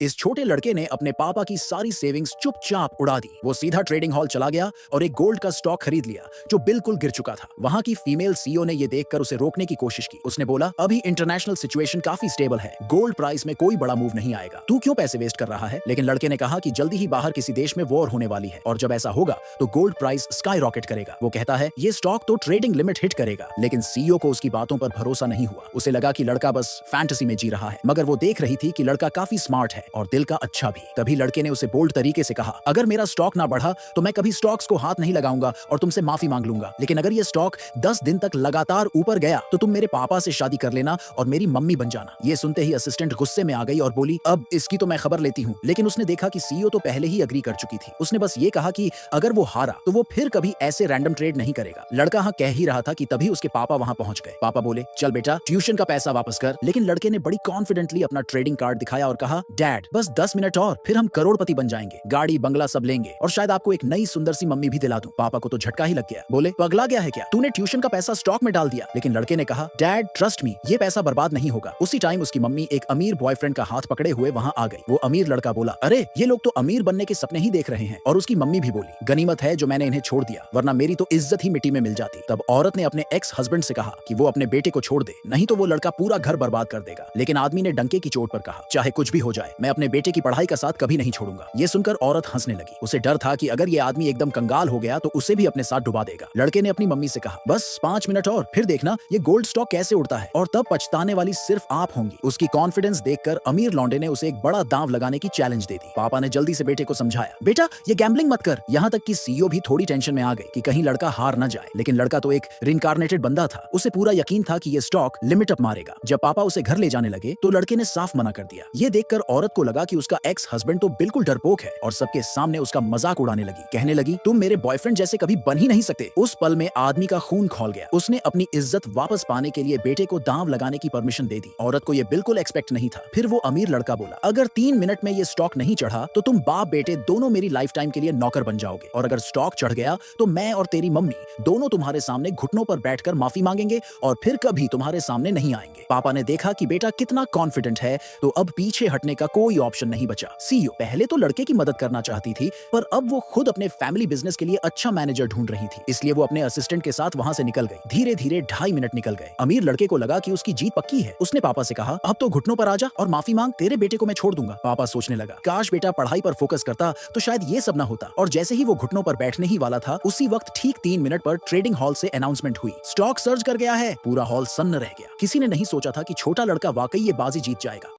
इस छोटे लड़के ने अपने पापा की सारी सेविंग्स चुपचाप उड़ा दी। वो सीधा ट्रेडिंग हॉल चला गया और एक गोल्ड का स्टॉक खरीद लिया जो बिल्कुल गिर चुका था। वहां की फीमेल सीईओ ने यह देखकर उसे रोकने की कोशिश की। उसने बोला, अभी इंटरनेशनल सिचुएशन काफी स्टेबल है, गोल्ड प्राइस में कोई बड़ा मूव नहीं आएगा, तू क्यों पैसे वेस्ट कर रहा है? लेकिन लड़के ने कहा कि जल्दी ही बाहर किसी देश में वॉर होने वाली है और जब ऐसा होगा तो गोल्ड प्राइस स्काई रॉकेट करेगा। वो कहता है ये स्टॉक तो ट्रेडिंग लिमिट हिट करेगा। लेकिन सीईओ को उसकी बातों पर भरोसा नहीं हुआ। उसे लगा कि लड़का बस फैंटेसी में जी रहा है, मगर वो देख रही थी कि लड़का काफी स्मार्ट है और दिल का अच्छा भी। तभी लड़के ने उसे बोल्ड तरीके से कहा, अगर मेरा स्टॉक ना बढ़ा तो मैं कभी स्टॉक्स को हाथ नहीं लगाऊंगा और तुमसे माफी मांग लूंगा, लेकिन अगर ये स्टॉक 10 दिन तक लगातार ऊपर गया तो तुम मेरे पापा से शादी कर लेना और मेरी मम्मी बन जाना। ये सुनते ही असिस्टेंट गुस्से में आ गई और बोली, अब इसकी तो मैं खबर लेती हूँ। लेकिन उसने देखा कि सीईओ तो पहले ही अग्री कर चुकी थी। उसने बस ये कहा कि अगर वो हारा तो वो फिर कभी ऐसे रैंडम ट्रेड नहीं करेगा। लड़का हाँ कह ही रहा था कि तभी उसके पापा वहां पहुंच गए। पापा बोले, चल बेटा ट्यूशन का पैसा वापस कर। लेकिन लड़के ने बड़ी कॉन्फिडेंटली अपना ट्रेडिंग कार्ड दिखाया और कहा, डैड बस 10 मिनट और फिर हम करोड़पति बन जाएंगे, गाड़ी बंगला सब लेंगे और शायद आपको एक नई सुंदर सी मम्मी भी दिला दूं। पापा को तो झटका ही लग गया। बोले, पगला गया है क्या? तूने ट्यूशन का पैसा स्टॉक में डाल दिया। लेकिन लड़के ने कहा, डैड ट्रस्ट मी, ये पैसा बर्बाद नहीं होगा। उसी टाइम उसकी मम्मी एक अमीर बॉयफ्रेंड का हाथ पकड़े हुए वहां आ गई। वो अमीर लड़का बोला, अरे ये लोग तो अमीर बनने के सपने ही देख रहे हैं। और उसकी मम्मी भी बोली, गनीमत है जो मैंने इन्हें छोड़ दिया, वरना मेरी तो इज्जत ही मिट्टी में मिल जाती। तब औरत ने अपने एक्स हस्बैंड से कहा कि वो अपने बेटे को छोड़ दे, नहीं तो वो लड़का पूरा घर बर्बाद कर देगा। लेकिन आदमी ने डंके की चोट पर कहा, चाहे कुछ भी हो जाए मैं अपने बेटे की पढ़ाई का साथ कभी नहीं छोड़ूंगा। ये सुनकर औरत हंसने लगी। उसे डर था कि अगर ये आदमी एकदम कंगाल हो गया तो उसे भी अपने साथ डुबा देगा। लड़के ने अपनी मम्मी से कहा, बस 5 मिनट और फिर देखना ये गोल्ड स्टॉक कैसे उड़ता है और तब पछताने वाली सिर्फ आप होंगी। उसकी कॉन्फिडेंस देखकर अमीर लौंडे ने उसे एक बड़ा दांव लगाने की चैलेंज दे दी। पापा ने जल्दी से बेटे को समझाया, बेटा ये गैम्बलिंग मत कर। यहाँ तक कि सीईओ भी थोड़ी टेंशन में आ गई कि कहीं लड़का हार न जाए। लेकिन लड़का तो एक रिइंकार्नेटेड बंदा था। उसे पूरा यकीन था कि ये स्टॉक लिमिट अप मारेगा। जब पापा उसे घर ले जाने लगे तो लड़के ने साफ मना कर दिया। ये देखकर औरत को लगा कि उसका एक्स हस्बैंड तो बिल्कुल डरपोक है और सबके सामने उसका मजाक उड़ाने लगी। कहने लगी, तुम मेरे बॉयफ्रेंड जैसे कभी बन ही नहीं सकते। उस पल में आदमी का खून खौल गया। उसने अपनी इज्जत वापस पाने के लिए बेटे को दांव लगाने की परमिशन दे दी। औरत को यह बिल्कुल एक्सपेक्ट नहीं था। फिर वो अमीर लड़का बोला, अगर 3 मिनट में ये स्टॉक नहीं चढ़ा तो तुम बाप बेटे दोनों मेरी लाइफ टाइम के लिए नौकर बन जाओगे, और अगर स्टॉक चढ़ गया तो मैं और तेरी मम्मी दोनों तुम्हारे सामने घुटनों पर बैठकर माफी मांगेंगे और फिर कभी तुम्हारे सामने नहीं आएंगे। पापा ने देखा कि बेटा कितना कॉन्फिडेंट है तो अब पीछे हटने का कोई ऑप्शन नहीं बचा। सीईओ पहले तो लड़के की मदद करना चाहती थी, पर अब वो खुद अपने फैमिली बिजनेस के लिए अच्छा मैनेजर ढूंढ रही थी। इसलिए वो अपने असिस्टेंट के साथ वहां से निकल गई। धीरे धीरे 2.5 मिनट निकल गए। अमीर लड़के को लगा कि उसकी जीत पक्की है। उसने पापा से कहा, अब तो घुटनों पर आजा और माफी मांग, तेरे बेटे को मैं छोड़ दूंगा। पापा सोचने लगा, काश बेटा पढ़ाई पर फोकस करता तो शायद ये सब ना होता। और जैसे ही वो घुटनों पर बैठने ही वाला था, उसी वक्त ठीक 3 मिनट पर ट्रेडिंग हॉल से अनाउंसमेंट हुई, स्टॉक सर्ज कर गया है। पूरा हॉल सन्न रह गया। किसी ने नहीं सोचा था कि छोटा लड़का वाकई ये बाजी जीत जाएगा।